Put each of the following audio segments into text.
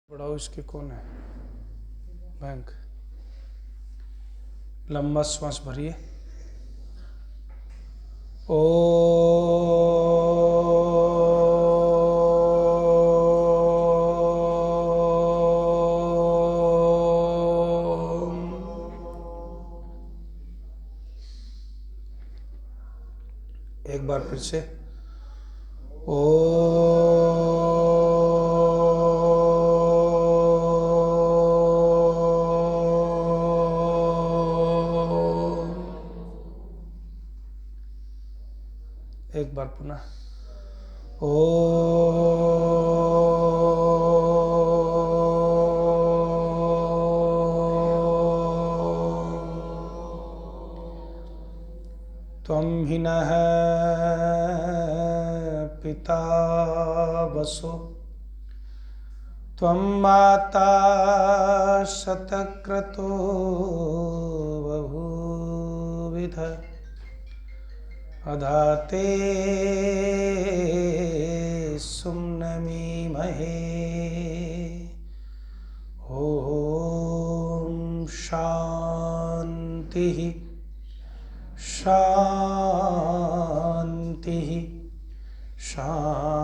बढ़ाओ इसके कौन है बैंक। लंबा श्वास भरिए। ओ एक बार फिर से ओ एक बार पुनः ओ त्वं हि नः पिता वसु त्वं माता शतक्रतो बहुविध अधाते सुम्नमीमहे। ॐ शान्तिः शान्तिः शान्तिः।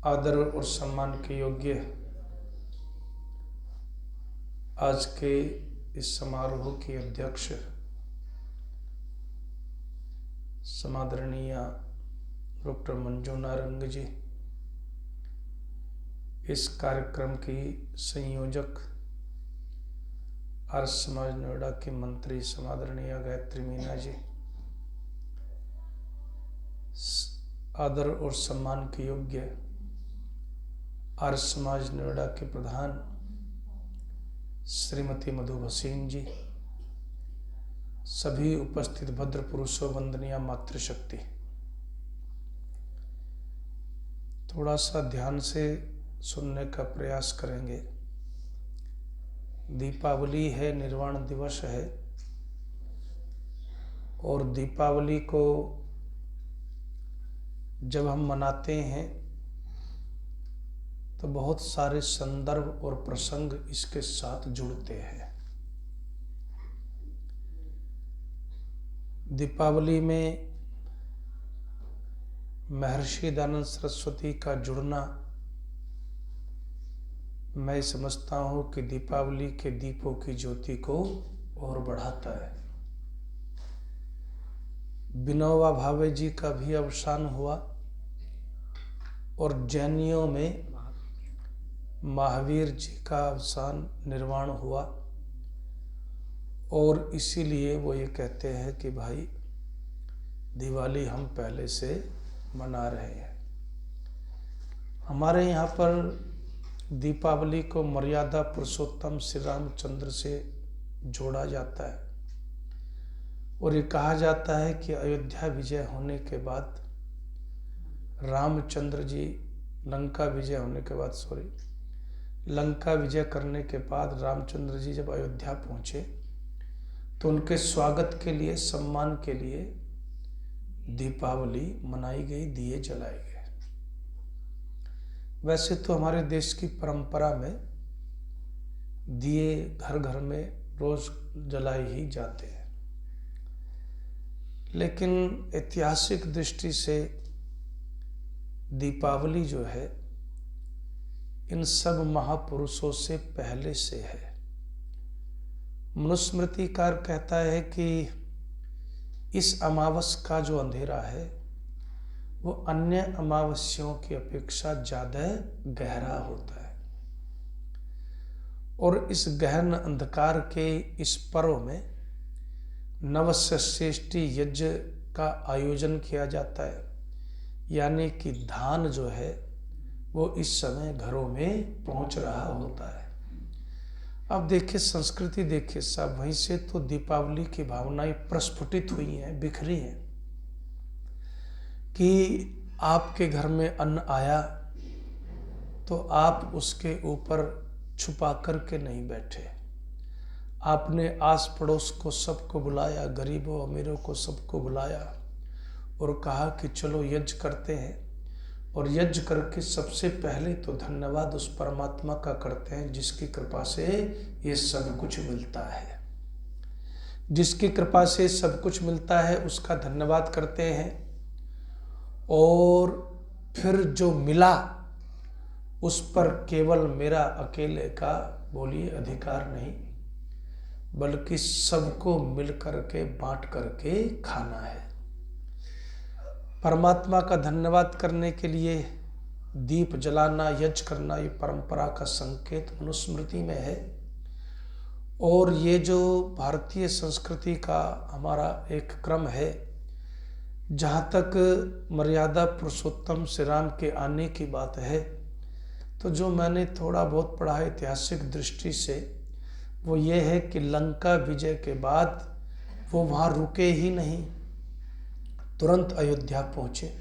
आदर और सम्मान के योग्य आज के इस समारोह की अध्यक्ष समादरणीय डॉक्टर मंजू नारंग जी, इस कार्यक्रम की संयोजक आर्य समाज नोएडा की मंत्री समादरणीय गायत्री मीना जी, आदर और सम्मान के योग्य आर्य समाज नोएडा के प्रधान श्रीमती मधु भसीन जी, सभी उपस्थित भद्र पुरुषों, वंदनीय मातृशक्ति। थोड़ा सा ध्यान से सुनने का प्रयास करेंगे। दीपावली है, निर्वाण दिवस है, और दीपावली को जब हम मनाते हैं तो बहुत सारे संदर्भ और प्रसंग इसके साथ जुड़ते हैं। दीपावली में महर्षि दयानंद सरस्वती का जुड़ना, मैं समझता हूं कि दीपावली के दीपों की ज्योति को और बढ़ाता है। विनोबा भावे जी का भी अवसान हुआ और जैनियों में महावीर जी का अवसान निर्वाण हुआ, और इसीलिए वो ये कहते हैं कि भाई दिवाली हम पहले से मना रहे हैं। हमारे यहाँ पर दीपावली को मर्यादा पुरुषोत्तम श्री रामचंद्र से जोड़ा जाता है, और ये कहा जाता है कि अयोध्या विजय होने के बाद रामचंद्र जी लंका विजय करने के बाद रामचंद्र जी जब अयोध्या पहुंचे तो उनके स्वागत के लिए, सम्मान के लिए दीपावली मनाई गई, दिए जलाए गए। वैसे तो हमारे देश की परंपरा में दिए घर घर में रोज जलाए ही जाते हैं, लेकिन ऐतिहासिक दृष्टि से दीपावली जो है इन सब महापुरुषों से पहले से है। मनुस्मृतिकार कहता है कि इस अमावस का जो अंधेरा है वो अन्य अमावस्याओं की अपेक्षा ज्यादा गहरा होता है, और इस गहन अंधकार के इस पर्व में नवसृष्टि यज्ञ का आयोजन किया जाता है, यानी कि धान जो है वो इस समय घरों में पहुंच रहा होता है। अब देखिए, संस्कृति देखिए साहब, वहीं से तो दीपावली की भावनाएं प्रस्फुटित हुई हैं, बिखरी हैं, कि आपके घर में अन्न आया तो आप उसके ऊपर छुपा करके नहीं बैठे, आपने आस पड़ोस को सबको बुलाया, गरीबों अमीरों को सबको बुलाया और कहा कि चलो यज्ञ करते हैं। और यज्ञ करके सबसे पहले तो धन्यवाद उस परमात्मा का करते हैं जिसकी कृपा से ये सब कुछ मिलता है। जिसकी कृपा से सब कुछ मिलता है उसका धन्यवाद करते हैं। और फिर जो मिला उस पर केवल मेरा अकेले का बोलिए अधिकार नहीं, बल्कि सबको मिल करके बांट करके खाना है। परमात्मा का धन्यवाद करने के लिए दीप जलाना, यज्ञ करना, ये परंपरा का संकेत मनुस्मृति में है। और ये जो भारतीय संस्कृति का हमारा एक क्रम है, जहाँ तक मर्यादा पुरुषोत्तम श्री राम के आने की बात है, तो जो मैंने थोड़ा बहुत पढ़ा ऐतिहासिक दृष्टि से, वो ये है कि लंका विजय के बाद वो वहाँ रुके ही नहीं, तुरंत अयोध्या पहुँचे।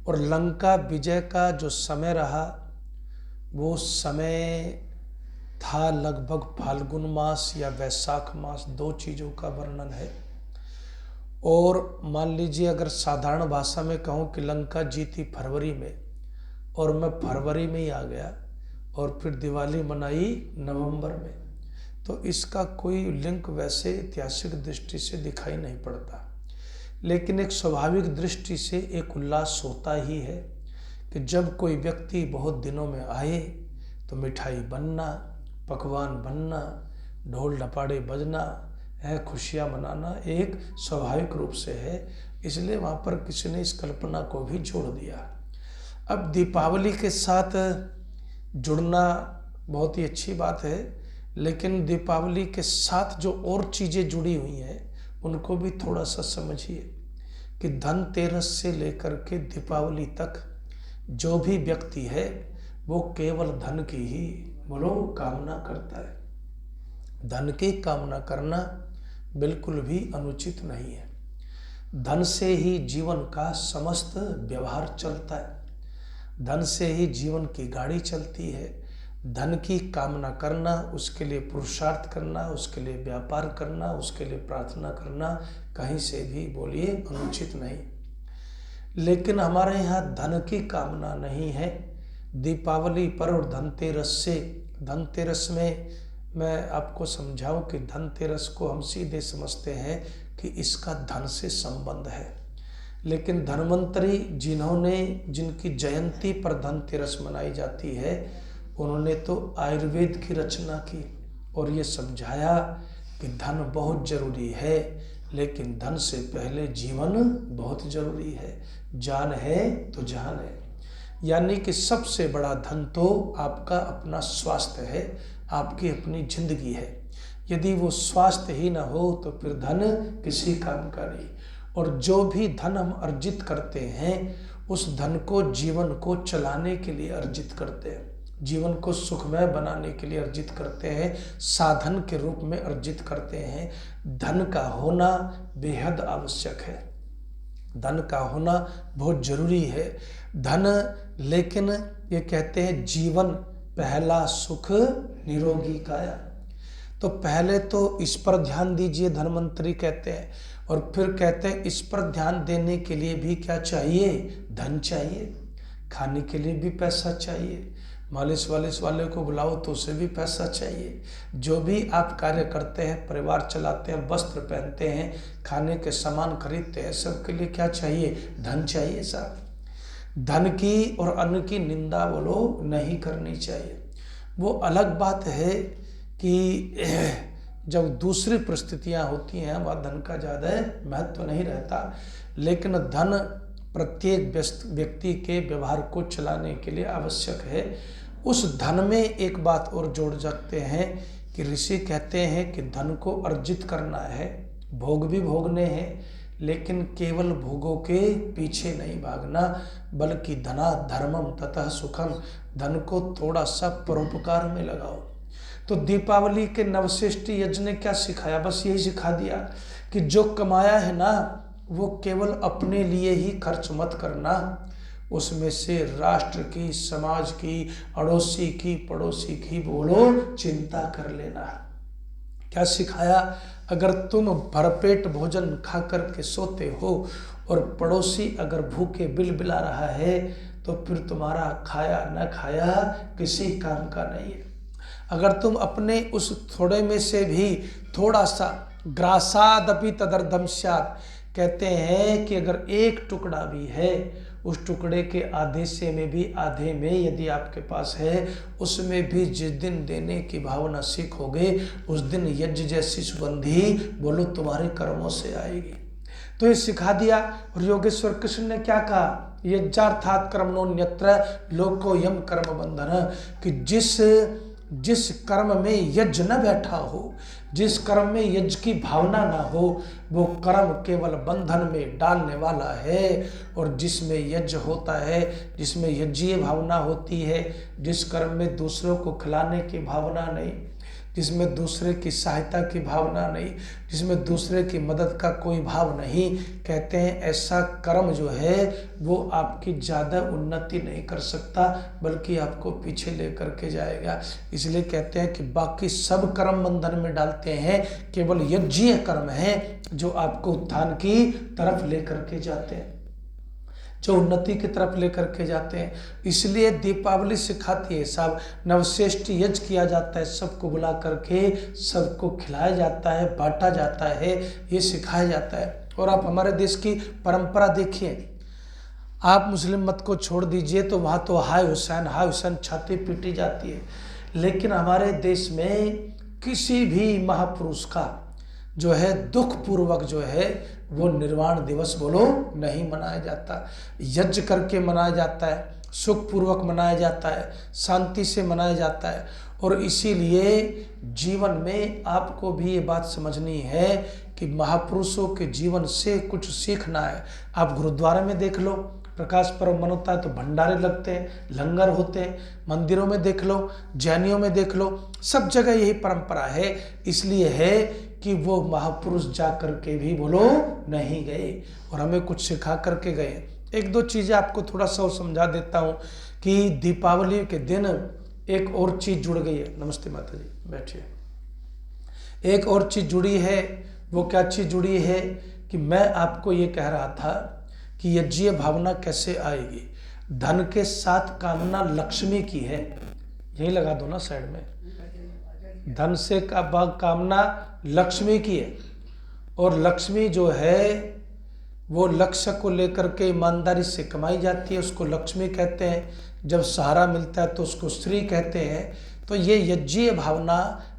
और लंका विजय का जो समय रहा वो समय था लगभग फाल्गुन मास या वैशाख मास, दो चीज़ों का वर्णन है। और मान लीजिए अगर साधारण भाषा में कहूँ कि लंका जीती फरवरी में और मैं फरवरी में ही आ गया और फिर दिवाली मनाई नवंबर में, तो इसका कोई लिंक वैसे ऐतिहासिक दृष्टि से दिखाई नहीं पड़ता। लेकिन एक स्वाभाविक दृष्टि से एक उल्लास होता ही है कि जब कोई व्यक्ति बहुत दिनों में आए तो मिठाई बनना, पकवान बनना, ढोल ढपाड़े बजना है, खुशियाँ मनाना एक स्वाभाविक रूप से है। इसलिए वहाँ पर किसी ने इस कल्पना को भी जोड़ दिया। अब दीपावली के साथ जुड़ना बहुत ही अच्छी बात है, लेकिन दीपावली के साथ जो और चीज़ें जुड़ी हुई हैं उनको भी थोड़ा सा समझिए कि धनतेरस से लेकर के दीपावली तक जो भी व्यक्ति है वो केवल धन की ही बोलो कामना करता है। धन की कामना करना बिल्कुल भी अनुचित नहीं है। धन से ही जीवन का समस्त व्यवहार चलता है, धन से ही जीवन की गाड़ी चलती है। धन की कामना करना, उसके लिए पुरुषार्थ करना, उसके लिए व्यापार करना, उसके लिए प्रार्थना करना कहीं से भी बोलिए अनुचित नहीं। लेकिन हमारे यहाँ धन की कामना नहीं है। दीपावली पर और धनतेरस में मैं आपको समझाऊं कि धनतेरस को हम सीधे समझते हैं कि इसका धन से संबंध है। लेकिन धन्वंतरी जिनकी जयंती पर धनतेरस मनाई जाती है, उन्होंने तो आयुर्वेद की रचना की और ये समझाया कि धन बहुत जरूरी है, लेकिन धन से पहले जीवन बहुत जरूरी है। जान है तो जहान है, यानी कि सबसे बड़ा धन तो आपका अपना स्वास्थ्य है, आपकी अपनी जिंदगी है। यदि वो स्वास्थ्य ही ना हो तो फिर धन किसी काम का नहीं। और जो भी धन हम अर्जित करते हैं उस धन को जीवन को चलाने के लिए अर्जित करते हैं, जीवन को सुखमय बनाने के लिए अर्जित करते हैं, साधन के रूप में अर्जित करते हैं। धन का होना बेहद आवश्यक है, धन का होना बहुत जरूरी है। धन, लेकिन ये कहते हैं जीवन पहला सुख निरोगी काया, तो पहले तो इस पर ध्यान दीजिए, धनवंतरी कहते हैं। और फिर कहते हैं इस पर ध्यान देने के लिए भी क्या चाहिए, धन चाहिए। खाने के लिए भी पैसा चाहिए, मालिश वाले को बुलाओ तो उसे भी पैसा चाहिए। जो भी आप कार्य करते हैं, परिवार चलाते हैं, वस्त्र पहनते हैं, खाने के सामान खरीदते हैं, सबके लिए क्या चाहिए, धन चाहिए साहब। धन की और अन्न की निंदा बोलो नहीं करनी चाहिए। वो अलग बात है कि जब दूसरी परिस्थितियां होती हैं वह धन का ज़्यादा महत्व नहीं रहता, लेकिन धन प्रत्येक व्यक्ति के व्यवहार को चलाने के लिए आवश्यक है। उस धन में एक बात और जोड़ सकते हैं कि ऋषि कहते हैं कि धन को अर्जित करना है, भोग भी भोगने हैं, लेकिन केवल भोगों के पीछे नहीं भागना, बल्कि धना धर्मम ततः सुखम, धन को थोड़ा सा परोपकार में लगाओ। तो दीपावली के नवश्रेष्ठ यज्ञ ने क्या सिखाया, बस यही सिखा दिया कि जो कमाया है ना वो केवल अपने लिए ही खर्च मत करना, उसमें से राष्ट्र की, समाज की, अड़ोसी की, पड़ोसी की बोलो चिंता कर लेना। क्या सिखाया? अगर तुम भरपेट भोजन खा कर के सोते हो और पड़ोसी अगर भूखे बिलबिला रहा है तो फिर तुम्हारा खाया न खाया किसी काम का नहीं है। अगर तुम अपने उस थोड़े में से भी थोड़ा सा, ग्रासादपि तदर्धम स्यात्, कहते हैं कि अगर एक टुकड़ा भी है, उस टुकड़े के आधे से में भी आधे में यदि आपके पास है, उसमें भी जिस दिन देने की भावना सीखोगे उस दिन यज्ञ जैसी सुगंधी बोलो तुम्हारे कर्मों से आएगी। तो ये सिखा दिया। और योगेश्वर कृष्ण ने क्या कहा? यज्ञार्थात् कर्मणोऽन्यत्र लोको यम कर्म बंधन, कि जिस कर्म में यज्ञ न बैठा हो, जिस कर्म में यज्ञ की भावना ना हो, वो कर्म केवल बंधन में डालने वाला है। और जिसमें यज्ञ होता है, जिसमें यज्ञीय भावना होती है, जिस कर्म में दूसरों को खिलाने की भावना नहीं, जिसमें दूसरे की सहायता की भावना नहीं, जिसमें दूसरे की मदद का कोई भाव नहीं, कहते हैं ऐसा कर्म जो है वो आपकी ज़्यादा उन्नति नहीं कर सकता, बल्कि आपको पीछे लेकर के जाएगा। इसलिए कहते हैं कि बाकी सब कर्म बंधन में डालते हैं, केवल यज्ञीय कर्म है जो आपको उत्थान की तरफ लेकर के जाते हैं, जो उन्नति की तरफ लेकर के जाते हैं। इसलिए दीपावली सिखाती है साहब, नवश्रेष्ठ यज्ञ किया जाता है, सबको बुला करके सबको खिलाया जाता है, बांटा जाता है, ये सिखाया जाता है। और आप हमारे देश की परंपरा देखिए, आप मुस्लिम मत को छोड़ दीजिए तो वहाँ तो हाय हुसैन छाती पीटी जाती है, लेकिन हमारे देश में किसी भी महापुरुष का जो है दुख पूर्वक जो है वो निर्वाण दिवस बोलो नहीं मनाया जाता। यज्ञ करके मनाया जाता है, सुख पूर्वक मनाया जाता है, शांति से मनाया जाता है। और इसीलिए जीवन में आपको भी ये बात समझनी है कि महापुरुषों के जीवन से कुछ सीखना है। आप गुरुद्वारे में देख लो, प्रकाश पर्व मनोता है तो भंडारे लगते हैं, लंगर होते हैं, मंदिरों में देख लो, जैनियों में देख लो, सब जगह यही परंपरा है। इसलिए है कि वो महापुरुष जा करके भी बोलो नहीं गए और हमें कुछ सिखा करके गए। एक दो चीज़ें आपको थोड़ा सा समझा देता हूँ कि दीपावली के दिन एक और चीज़ जुड़ गई है। नमस्ते माता जी, बैठिए। एक और चीज़ जुड़ी है, वो क्या चीज़ जुड़ी है कि मैं आपको ये कह रहा था कि यज्ञीय भावना कैसे आएगी। धन के साथ कामना लक्ष्मी की है, यही लगा दो ना साइड में, धन से कामना लक्ष्मी की है। और लक्ष्मी जो है वो लक्ष्य को लेकर के ईमानदारी से कमाई जाती है, उसको लक्ष्मी कहते हैं। जब सहारा मिलता है तो उसको श्री कहते हैं। तो ये यज्ञीय भावना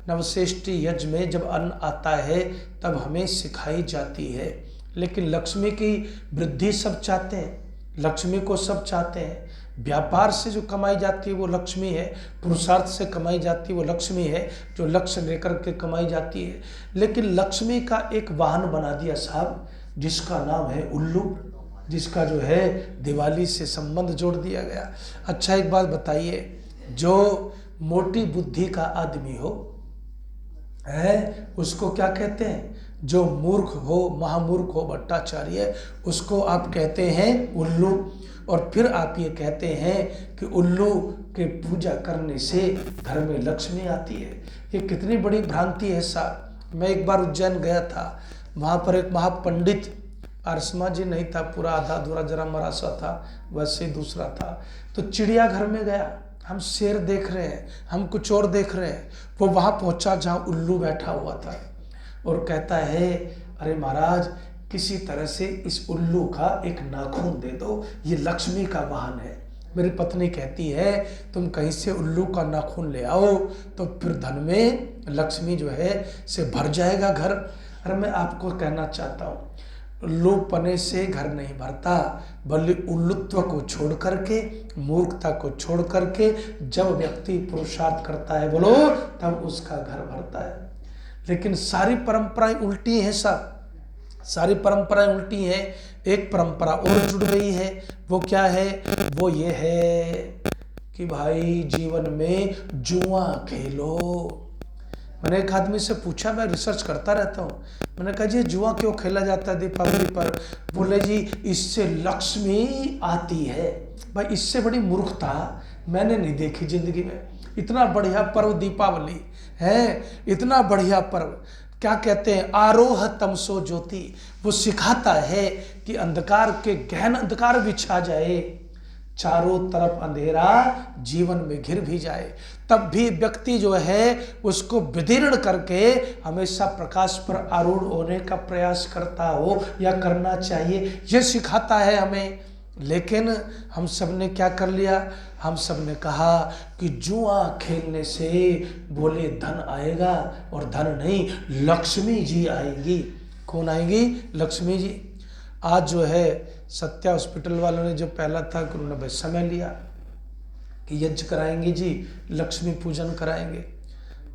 नवश्रेष्ठी यज्ञ में जब अन्न आता है तब हमें सिखाई जाती है। लेकिन लक्ष्मी की वृद्धि सब चाहते हैं, लक्ष्मी को सब चाहते हैं। व्यापार से जो कमाई जाती है वो लक्ष्मी है, पुरुषार्थ से कमाई जाती है वो लक्ष्मी है, जो लक्ष्य लेकर के कमाई जाती है। लेकिन लक्ष्मी का एक वाहन बना दिया साहब, जिसका नाम है उल्लू, जिसका जो है दिवाली से संबंध जोड़ दिया गया। अच्छा एक बात बताइए, जो मोटी बुद्धि का आदमी हो है उसको क्या कहते हैं? जो मूर्ख हो, महामूर्ख हो, भट्टाचार्य, उसको आप कहते हैं उल्लू। और फिर आप ये कहते हैं कि उल्लू के पूजा करने से घर में लक्ष्मी आती है। ये कितनी बड़ी भ्रांति है साहब। मैं एक बार उज्जैन गया था, वहाँ पर एक महापंडित, आरसमा जी नहीं था, पूरा आधा अधूरा जरा मरा सा था, वैसे ही दूसरा था। तो चिड़ियाघर में गया, हम शेर देख रहे हैं, हम कुछ और देख रहे हैं। वो वहाँ पहुँचा जहाँ उल्लू बैठा हुआ था और कहता है, अरे महाराज किसी तरह से इस उल्लू का एक नाखून दे दो, ये लक्ष्मी का वाहन है। मेरी पत्नी कहती है तुम कहीं से उल्लू का नाखून ले आओ तो फिर धन में लक्ष्मी जो है से भर जाएगा घर। अरे मैं आपको कहना चाहता हूँ, उल्लूपने से घर नहीं भरता, बल्कि उल्लुत्व को छोड़ करके, मूर्खता को छोड़ करके जब व्यक्ति पुरुषार्थ करता है बोलो तब उसका घर भरता है। लेकिन सारी परंपराएं उल्टी हैं साहब, सारी परंपराएं उल्टी हैं। एक परंपरा और जुड़ गई है, वो क्या है? वो ये है कि भाई जीवन में जुआ खेलो। मैंने एक आदमी से पूछा, मैं रिसर्च करता रहता हूँ, मैंने कहा जी जुआ क्यों खेला जाता है दीपावली पर? बोले जी इससे लक्ष्मी आती है। भाई इससे बड़ी मूर्खता मैंने नहीं देखी जिंदगी में। इतना बढ़िया पर्व दीपावली है। इतना बढ़िया पर्व, क्या कहते हैं, आरोह तमसो ज्योति, वो सिखाता है कि अंधकार के गहन अंधकार भी छा जाए, चारों तरफ अंधेरा जीवन में घिर भी जाए, तब भी व्यक्ति जो है उसको विदीर्ण करके हमेशा प्रकाश पर आरूढ़ होने का प्रयास करता हो या करना चाहिए, ये सिखाता है हमें। लेकिन हम सब ने क्या कर लिया, हम सब ने कहा कि जुआ खेलने से बोले धन आएगा, और धन नहीं, लक्ष्मी जी आएगी। कौन आएगी? लक्ष्मी जी। आज जो है सत्या हॉस्पिटल वालों ने जो पहला था कि उन्होंने भाई समय लिया कि यज्ञ कराएंगे जी, लक्ष्मी पूजन कराएंगे।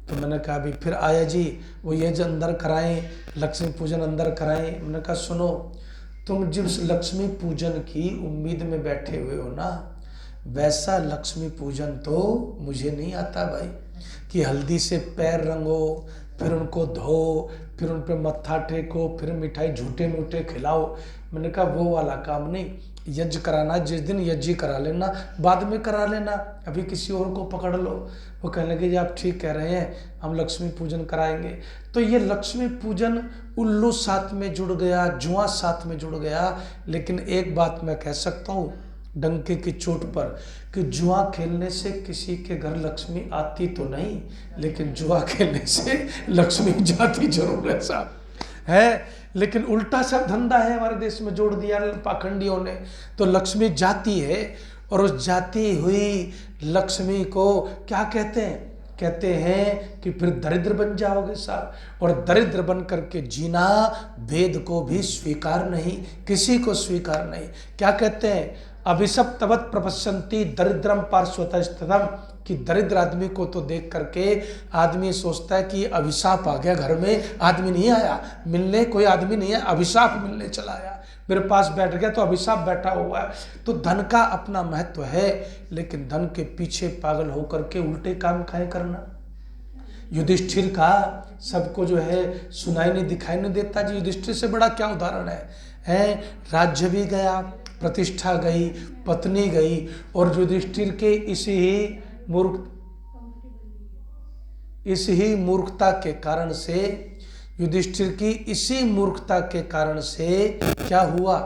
तो मैंने कहा अभी फिर आया जी, वो यज्ञ अंदर कराएं, लक्ष्मी पूजन अंदर कराएं। मैंने कहा सुनो, तुम जिस लक्ष्मी पूजन की उम्मीद में बैठे हुए हो ना, वैसा लक्ष्मी पूजन तो मुझे नहीं आता भाई, कि हल्दी से पैर रंगो, फिर उनको धो, फिर उन पर मत्था टेको, फिर मिठाई झूठे मूठे खिलाओ। मैंने कहा वो वाला काम नहीं, यज्ञ कराना जिस दिन यज्ञ करा लेना, बाद में करा लेना, अभी किसी और को पकड़ लो। वो कहने लगे जी आप ठीक कह रहे हैं, हम लक्ष्मी पूजन कराएंगे। तो ये लक्ष्मी पूजन उल्लू साथ में जुड़ गया, जुआ साथ में जुड़ गया। लेकिन एक बात मैं कह सकता हूँ डंके की चोट पर, कि जुआ खेलने से किसी के घर लक्ष्मी आती तो नहीं, लेकिन जुआ खेलने से लक्ष्मी जाती जरूर है साहब, है। लेकिन उल्टा सब धंधा है हमारे देश में जोड़ दिया पाखंडियों ने। तो लक्ष्मी जाती है, और उस जाती हुई लक्ष्मी को क्या कहते हैं, कहते हैं कि फिर दरिद्र बन जाओगे साहब, और दरिद्र बन करके जीना वेद को भी स्वीकार नहीं, किसी को स्वीकार नहीं। क्या कहते हैं, अभिशप तवत प्रपश्यंती दरिद्रम पार्श्वतस्तम, कि दरिद्र आदमी को तो देख करके आदमी सोचता है कि अभिशाप आ गया घर में, आदमी नहीं आया मिलने, कोई आदमी नहीं है, अभिशाप मिलने चला आया, मेरे पास बैठ गया तो अभिशाप बैठा हुआ है। तो धन का अपना महत्व है, लेकिन धन के पीछे पागल होकर के उल्टे काम काहे करना। युधिष्ठिर का सबको जो है सुनाई नहीं दिखाई नहीं देता जी, युधिष्ठिर से बड़ा क्या उदाहरण है। राज्य भी गया, प्रतिष्ठा गई, पत्नी गई, और युधिष्ठिर के इस ही मूर्खता के कारण से, युधिष्ठिर की इसी मूर्खता के कारण से क्या हुआ,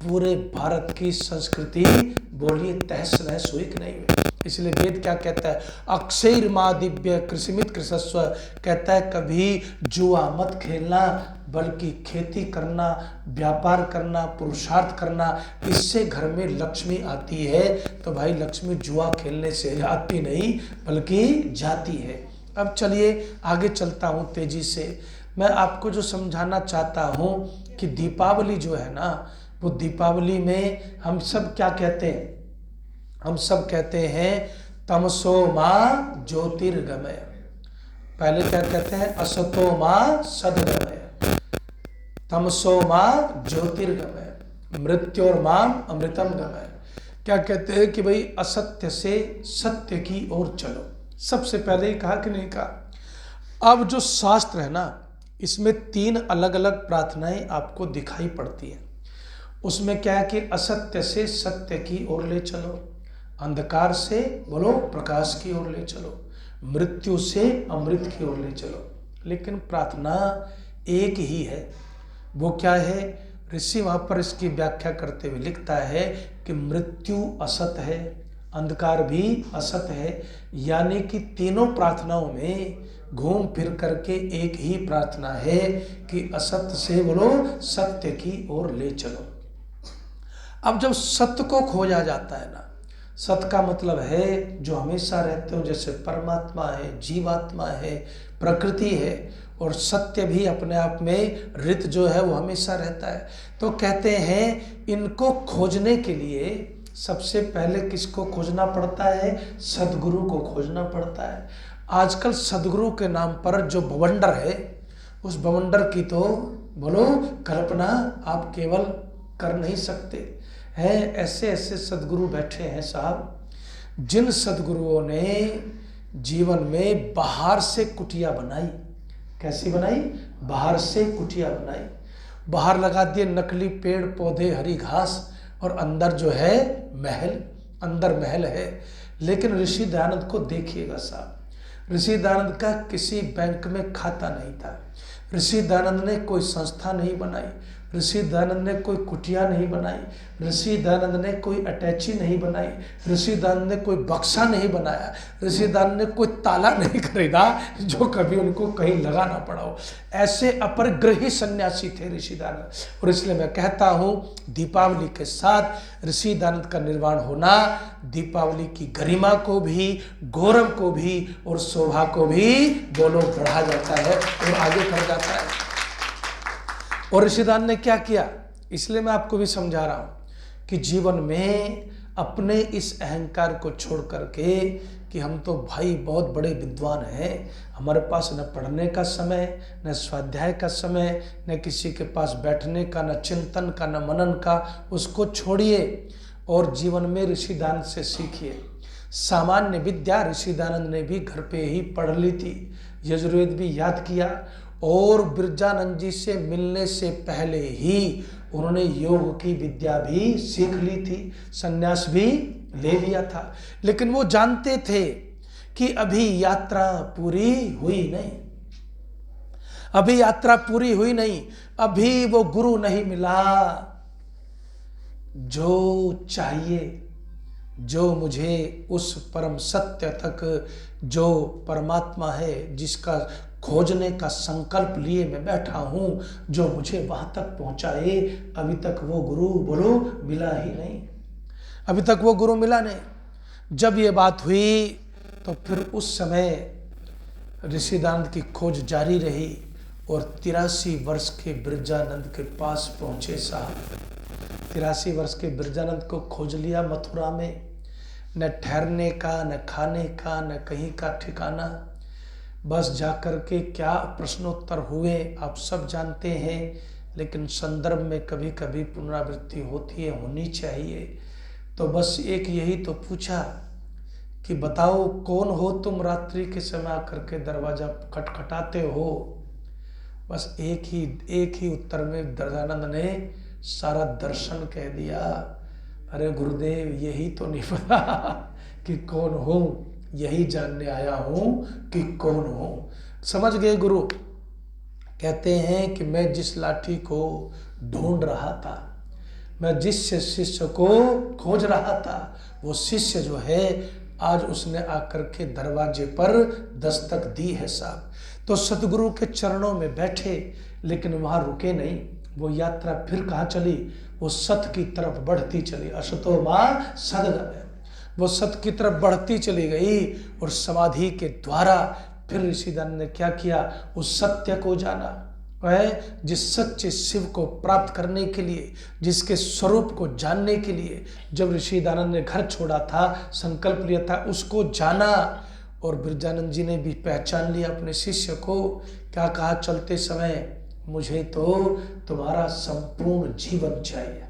पूरे भारत की संस्कृति बोलिए तहस नहस हुई कि नहीं हुई। इसलिए वेद क्या कहता है, अक्षैर माँ दिव्य कृषिमित कृषस्व, कहता है कभी जुआ मत खेलना, बल्कि खेती करना, व्यापार करना, पुरुषार्थ करना, इससे घर में लक्ष्मी आती है। तो भाई लक्ष्मी जुआ खेलने से आती नहीं बल्कि जाती है। अब चलिए आगे चलता हूँ तेजी से। मैं आपको जो समझाना चाहता हूँ कि दीपावली जो है ना, वो दीपावली में हम सब क्या कहते हैं, हम सब कहते हैं तमसो माँ ज्योतिर्गमय। पहले क्या कहते हैं, असतो माँ सद्गमय, तमसो माँ ज्योतिर्गमय, मृत्योर माम अमृतम गमय। क्या कहते हैं कि भाई असत्य से सत्य की ओर चलो। सबसे पहले ही कहा कि नहीं कहा। अब जो शास्त्र है ना, इसमें 3 अलग अलग प्रार्थनाएं आपको दिखाई पड़ती हैं। उसमें क्या है कि असत्य से सत्य की ओर ले चलो, अंधकार से बोलो प्रकाश की ओर ले चलो, मृत्यु से अमृत की ओर ले चलो। लेकिन प्रार्थना एक ही है। वो क्या है, ऋषि वहाँ पर इसकी व्याख्या करते हुए लिखता है कि मृत्यु असत है, अंधकार भी असत है, यानी कि तीनों प्रार्थनाओं में घूम फिर करके एक ही प्रार्थना है कि असत्य से बोलो सत्य की ओर ले चलो। अब जब सत्य को खोजा जाता है ना, सत्य का मतलब है जो हमेशा रहते हो, जैसे परमात्मा है, जीवात्मा है, प्रकृति है, और सत्य भी अपने आप में रित जो है वो हमेशा रहता है। तो कहते हैं इनको खोजने के लिए सबसे पहले किसको खोजना पड़ता है, सदगुरु को खोजना पड़ता है। आजकल सदगुरु के नाम पर जो बवंडर है, उस बवंडर की तो बोलो कल्पना आप केवल कर नहीं सकते हैं। ऐसे ऐसे सदगुरु बैठे हैं साहब, जिन सदगुरुओं ने जीवन में बाहर से कुटिया बनाई। कैसी बनाई, बाहर से कुटिया बनाई, बाहर लगा दिए नकली पेड़ पौधे हरी घास, और अंदर जो है महल, अंदर महल है। लेकिन ऋषि दयानंद को देखिएगा साहब, ऋषि दयानंद का किसी बैंक में खाता नहीं था। ऋषि दयानंद ने कोई संस्था नहीं बनाई। ऋषि दयानंद ने कोई कुटिया नहीं बनाई। ऋषि दयानंद ने कोई अटैची नहीं बनाई। ऋषि दयानंद ने कोई बक्सा नहीं बनाया। ऋषि दयानंद ने कोई ताला नहीं खरीदा जो कभी उनको कहीं लगा ना पड़ा हो। ऐसे अपरग्रही सन्यासी थे ऋषि दयानंद। और इसलिए मैं कहता हूँ दीपावली के साथ ऋषि दयानंद का निर्वाण होना दीपावली की गरिमा को भी, गौरव को भी और शोभा को भी दोनों बढ़ा जाता है और आगे बढ़ जाता है। और ऋषि दयानंद ने क्या किया, इसलिए मैं आपको भी समझा रहा हूं कि जीवन में अपने इस अहंकार को छोड़ करके कि हम तो भाई बहुत बड़े विद्वान हैं, हमारे पास न पढ़ने का समय, न स्वाध्याय का समय, न किसी के पास बैठने का, न चिंतन का, न मनन का, उसको छोड़िए और जीवन में ऋषि दयानंद से सीखिए। सामान्य विद्या ऋषि दयानंद ने भी घर पे ही पढ़ ली थी, यजुर्वेद भी याद किया और बिरजानंद जी से मिलने से पहले ही उन्होंने योग की विद्या भी सीख ली थी, संन्यास भी ले लिया था। लेकिन वो जानते थे कि अभी यात्रा पूरी हुई नहीं, अभी यात्रा पूरी हुई नहीं, अभी वो गुरु नहीं मिला जो चाहिए, जो मुझे उस परम सत्य तक, जो परमात्मा है जिसका खोजने का संकल्प लिए मैं बैठा हूं, जो मुझे वहां तक पहुंचाए, अभी तक वो गुरु बोलो मिला ही नहीं, अभी तक वो गुरु मिला नहीं। जब ये बात हुई तो फिर उस समय ऋषि दयानंद की खोज जारी रही और 83 वर्ष के बिरजानंद के पास पहुंचे साहब। 83 वर्ष के बिरजानंद को खोज लिया मथुरा में, न ठहरने का, न खाने का, न कहीं का ठिकाना, बस जाकर के क्या प्रश्नोत्तर हुए आप सब जानते हैं। लेकिन संदर्भ में कभी कभी पुनरावृत्ति होती है, होनी चाहिए। तो बस एक यही तो पूछा कि बताओ कौन हो तुम, रात्रि के समय आकर के दरवाजा खटखटाते हो। बस एक ही उत्तर में बिरजानंद ने सारा दर्शन कह दिया। अरे गुरुदेव यही तो नहीं पता कि कौन हूँ, यही जानने आया हूँ कि कौन हूँ। समझ गए गुरु? कहते हैं कि मैं जिस लाठी को ढूंढ रहा था, मैं जिस शिष्य को खोज रहा था, वो शिष्य जो है आज उसने आकर के दरवाजे पर दस्तक दी है साहब। तो सतगुरु के चरणों में बैठे, लेकिन वहाँ रुके नहीं। वो यात्रा फिर कहाँ चली? वो सत की तरफ बढ़ती चली। असतो मां सद्गमय, वो सत की तरफ बढ़ती चली गई और समाधि के द्वारा फिर ऋषि दयानंद ने क्या किया? उस सत्य को जाना। वह जिस सच्चे शिव को प्राप्त करने के लिए, जिसके स्वरूप को जानने के लिए जब ऋषि दयानंद ने घर छोड़ा था, संकल्प लिया था, उसको जाना। और बिरजानंद जी ने भी पहचान लिया अपने शिष्य को। क्या कहा चलते समय? मुझे तो तुम्हारा संपूर्ण जीवन चाहिए,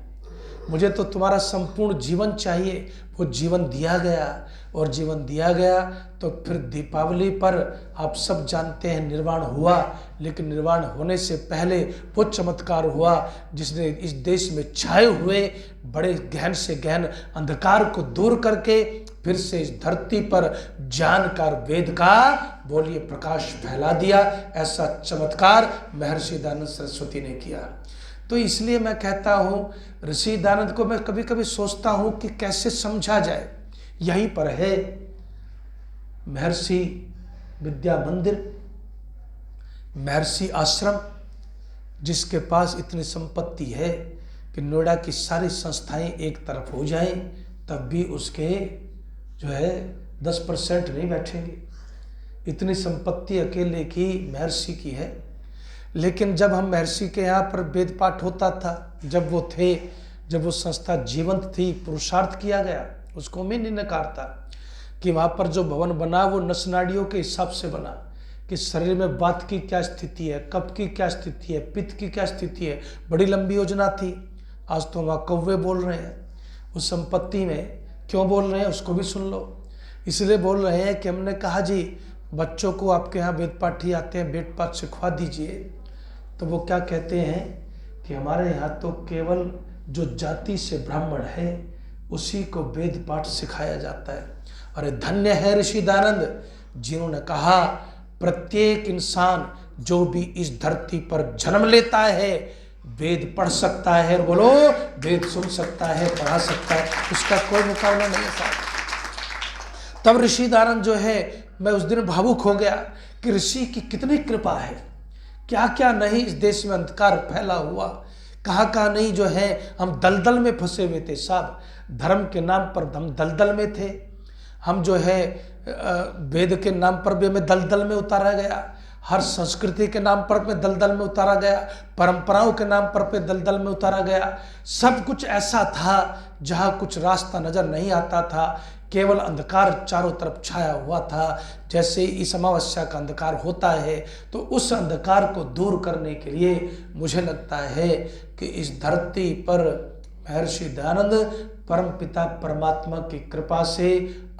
मुझे तो तुम्हारा संपूर्ण जीवन चाहिए। वो जीवन दिया गया और जीवन दिया गया तो फिर दीपावली पर आप सब जानते हैं निर्वाण हुआ। लेकिन निर्वाण होने से पहले वो चमत्कार हुआ जिसने इस देश में छाए हुए बड़े गहन से गहन अंधकार को दूर करके फिर से इस धरती पर ज्ञान का, वेद का बोलिए प्रकाश फैला दिया। ऐसा चमत्कार महर्षि दयानंद सरस्वती ने किया। तो इसलिए मैं कहता हूँ ऋषि दयानंद को मैं कभी कभी सोचता हूँ कि कैसे समझा जाए। यहीं पर है महर्षि विद्या मंदिर, महर्षि आश्रम, जिसके पास इतनी संपत्ति है कि नोएडा की सारी संस्थाएं एक तरफ हो जाएं तब भी उसके जो है 10% नहीं बैठेंगे। इतनी संपत्ति अकेले की महर्षि की है। लेकिन जब हम महर्षि के यहाँ पर वेद पाठ होता था, जब वो थे, जब वो संस्था जीवंत थी, पुरुषार्थ किया गया, उसको मैं नहीं नकारता कि वहाँ पर जो भवन बना वो नस नाड़ियों के हिसाब से बना कि शरीर में वात की क्या स्थिति है, कफ की क्या स्थिति है, पित्त की क्या स्थिति है। बड़ी लंबी योजना थी। आज तो वहाँ कौवे बोल रहे हैं उस संपत्ति में। क्यों बोल रहे हैं उसको भी सुन लो। इसलिए बोल रहे हैं कि हमने कहा जी बच्चों को आपके यहाँ वेद पाठी आते हैं, वेद पाठ सिखवा दीजिए। तो वो क्या कहते हैं कि हमारे यहाँ तो केवल जो जाति से ब्राह्मण है उसी को वेद पाठ सिखाया जाता है। अरे धन्य है ऋषि दयानंद जिन्होंने कहा प्रत्येक इंसान जो भी इस धरती पर जन्म लेता है वेद पढ़ सकता है, बोलो वेद सुन सकता है, पढ़ा सकता है, उसका कोई मुकाबला नहीं है। तब ऋषि दानंद जो है, मैं उस दिन भावुक हो गया कि ऋषि की कितनी कृपा है, क्या क्या नहीं इस देश में अंधकार फैला हुआ, कहाँ कहाँ नहीं जो है हम दलदल में फंसे हुए थे साहब। धर्म के नाम पर हम दलदल में थे, हम जो है वेद के नाम पर भी हमें दलदल में उतारा गया, हर संस्कृति के नाम पर में दलदल में उतारा गया, परंपराओं के नाम पर पे दलदल में उतारा गया। सब कुछ ऐसा था जहाँ कुछ रास्ता नजर नहीं आता था, केवल अंधकार चारों तरफ छाया हुआ था। जैसे इस अमावस्या का अंधकार होता है, तो उस अंधकार को दूर करने के लिए मुझे लगता है कि इस धरती पर महर्षि दयानंद परम पिता परमात्मा की कृपा से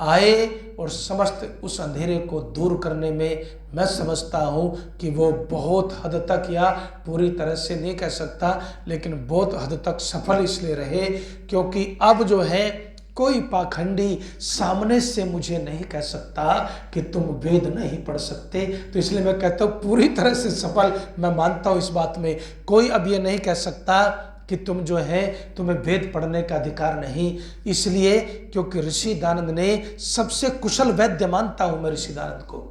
आए और समस्त उस अंधेरे को दूर करने में मैं समझता हूँ कि वो बहुत हद तक, या पूरी तरह से नहीं कह सकता, लेकिन बहुत हद तक सफल इसलिए रहे क्योंकि अब जो है कोई पाखंडी सामने से मुझे नहीं कह सकता कि तुम वेद नहीं पढ़ सकते। तो इसलिए मैं कहता हूँ पूरी तरह से सफल मैं मानता हूँ इस बात में। कोई अब ये नहीं कह सकता कि तुम जो है तुम्हें वेद पढ़ने का अधिकार नहीं, इसलिए क्योंकि ऋषि दानंद ने सबसे कुशल वैद्य मानता हूं मैं ऋषि दानंद को।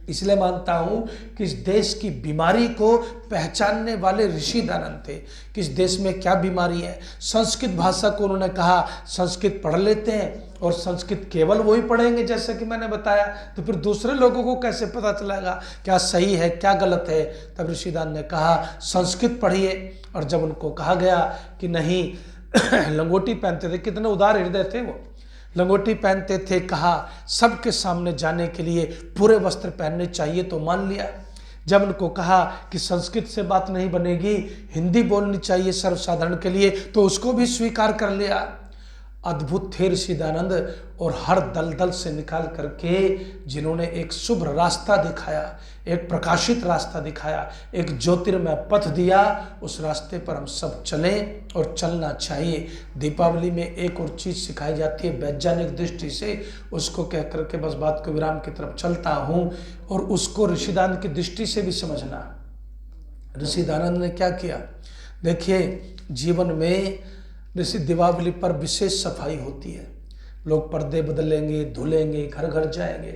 इसलिए मानता हूं कि इस देश की बीमारी को पहचानने वाले ऋषि दानंद थे कि इस देश में क्या बीमारी है। संस्कृत भाषा को उन्होंने कहा संस्कृत पढ़ लेते हैं, और संस्कृत केवल वही पढ़ेंगे जैसे कि मैंने बताया, तो फिर दूसरे लोगों को कैसे पता चलेगा क्या सही है क्या गलत है। तब ऋषि दानंद ने कहा संस्कृत पढ़िए। और जब उनको कहा गया कि नहीं लंगोटी पहनते थे, कितने उदार हृदय थे वो, लंगोटी पहनते थे, कहा सबके सामने जाने के लिए पूरे वस्त्र पहनने चाहिए तो मान लिया। जब उनको कहा कि संस्कृत से बात नहीं बनेगी, हिंदी बोलनी चाहिए सर्वसाधारण के लिए, तो उसको भी स्वीकार कर लिया। अद्भुत थे ऋषि दानंद, और हर दलदल से निकाल करके जिन्होंने एक शुभ रास्ता दिखाया, एक प्रकाशित रास्ता दिखाया, एक ज्योतिर्मय पथ दिया, उस रास्ते पर हम सब चलें और चलना चाहिए। दीपावली में एक और चीज़ सिखाई जाती है वैज्ञानिक दृष्टि से, उसको कह करके बस बात को विराम की तरफ चलता हूँ, और उसको ऋषि दानंद की दृष्टि से भी समझना। ऋषि दानंद ने क्या किया, देखिए जीवन में जैसे दीपावली पर विशेष सफाई होती है, लोग पर्दे बदलेंगे, धुलेंगे, घर घर जाएंगे,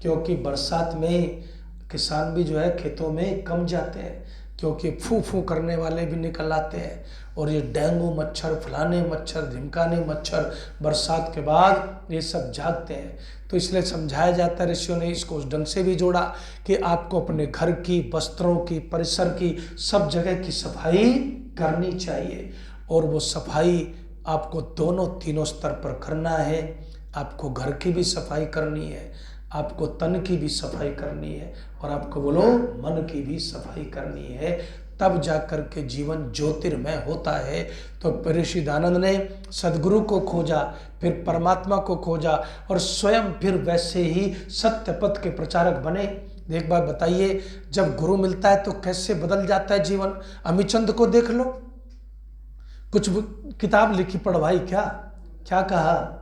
क्योंकि बरसात में किसान भी जो है खेतों में कम जाते हैं, क्योंकि फू फू करने वाले भी निकल आते हैं, और ये डेंगू मच्छर, फलाने मच्छर, ढिमकाने मच्छर बरसात के बाद ये सब जागते हैं। तो इसलिए समझाया जाता है, ऋषियों ने इसको उस ढंग से भी जोड़ा कि आपको अपने घर की, वस्त्रों की, परिसर की, सब जगह की सफाई करनी चाहिए। और वो सफाई आपको दोनों तीनों स्तर पर करना है। आपको घर की भी सफाई करनी है, आपको तन की भी सफाई करनी है, और आपको बोलो मन की भी सफाई करनी है, तब जाकर के जीवन ज्योतिर्मय होता है। तो ऋषि दानंद ने सदगुरु को खोजा, फिर परमात्मा को खोजा, और स्वयं फिर वैसे ही सत्य पथ के प्रचारक बने। एक बार बताइए, जब गुरु मिलता है तो कैसे बदल जाता है जीवन। अमीचंद को देख लो, कुछ किताब लिखी पढ़वाई, क्या कहा,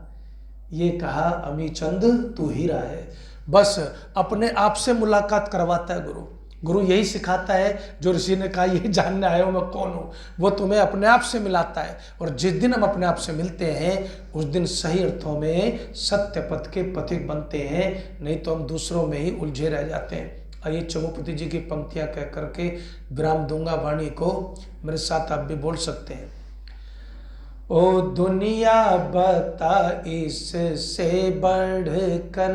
ये कहा अमीचंद तू हीरा है। बस अपने आप से मुलाकात करवाता है गुरु। गुरु यही सिखाता है, जो ऋषि ने कहा ये जानने आए हो मैं कौन हूँ, वो तुम्हें अपने आप से मिलाता है। और जिस दिन हम अपने आप से मिलते हैं उस दिन सही अर्थों में सत्य पथ के पथिक बनते हैं, नहीं तो हम दूसरों में ही उलझे रह जाते हैं। आइए चमुपति जी की पंक्तियाँ कह करके विराम दूंगा वाणी को, मेरे साथ आप भी बोल सकते हैं। ओ दुनिया बता इससे बढ़कर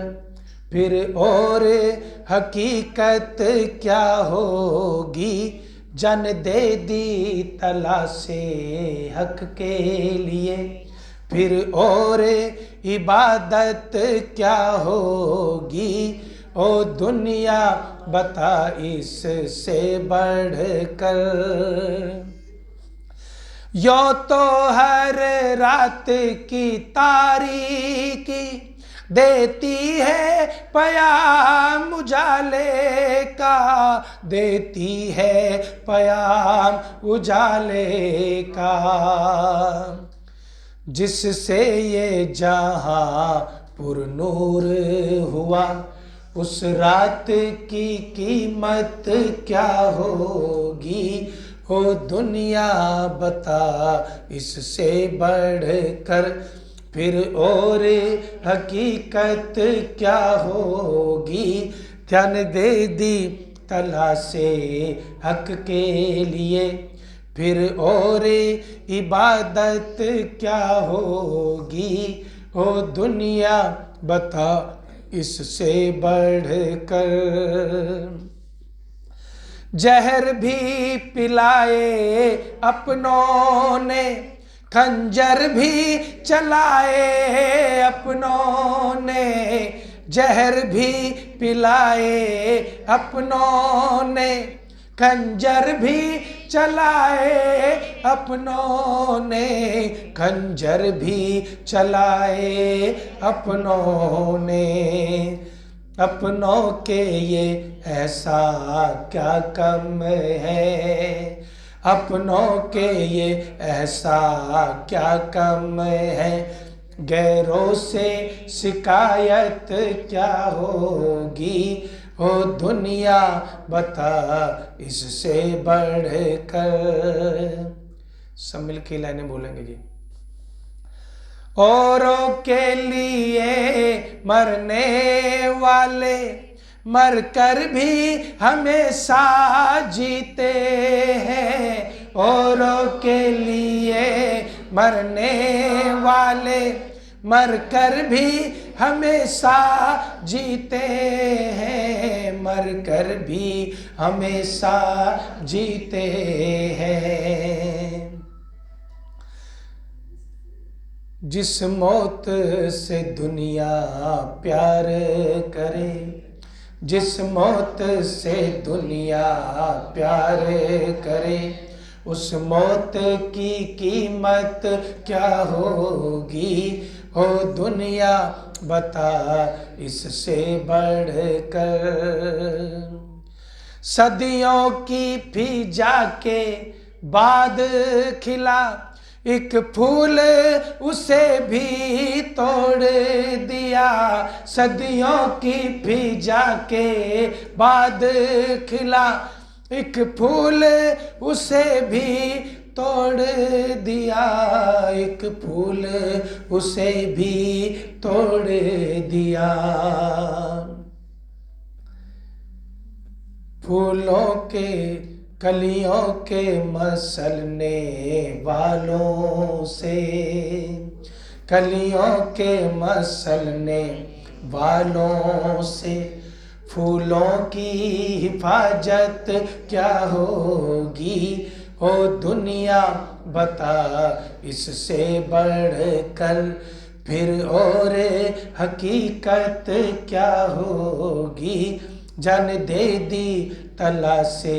फिर और हकीकत क्या होगी, जन दे दी तला से हक के लिए, फिर और इबादत क्या होगी। ओ दुनिया बता इससे बढ़कर, यो तो हर रात की तारीकी देती है पयाम उजाले का, देती है पयाम उजाले का, जिससे ये जहां पुरनूर हुआ, उस रात की कीमत क्या होगी, हो दुनिया बता इससे बढ़कर फिर और हकीकत क्या होगी। ध्यान दे दी तलाशे हक के लिए, फिर और इबादत क्या होगी, हो दुनिया बता इससे बढ़कर। जहर भी पिलाए अपनों ने, खंजर भी चलाए अपनों ने, जहर भी पिलाए अपनों ने, खंजर भी चलाए अपनों ने, खंजर भी चलाए अपनों ने। अपनों के ये ऐसा क्या कम है, अपनों के ये ऐसा क्या कम है, गैरों से शिकायत क्या होगी, हो दुनिया बता इससे बढ़कर। सब मिल के लाइनें बोलेंगे जी। औरों के लिए मरने वाले मरकर भी हमेशा जीते हैं, औरों के लिए मरने वाले मरकर भी हमेशा जीते हैं, मरकर भी हमेशा जीते हैं। जिस मौत से दुनिया प्यार करे, जिस मौत से दुनिया प्यार करे, उस मौत की कीमत क्या होगी, हो दुनिया बता इससे बढ़कर। सदियों की फिजा के बाद खिला एक फूल उसे भी तोड़ दिया, सदियों की फिजा के बाद खिला एक फूल उसे भी तोड़ दिया, एक फूल उसे भी तोड़ दिया। फूलों के कलियों के मसलने वालों से, कलियों के मसलने वालों से, फूलों की हिफाजत क्या होगी, हो दुनिया बता इससे बढ़कर। फिर और हकीकत क्या होगी, जान दे दी तलाशे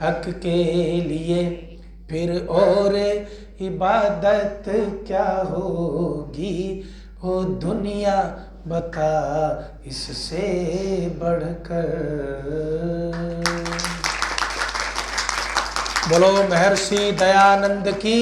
हक के लिए, फिर और इबादत क्या होगी, हो दुनिया बता इससे बढ़कर। बोलो महर्षि दयानंद की।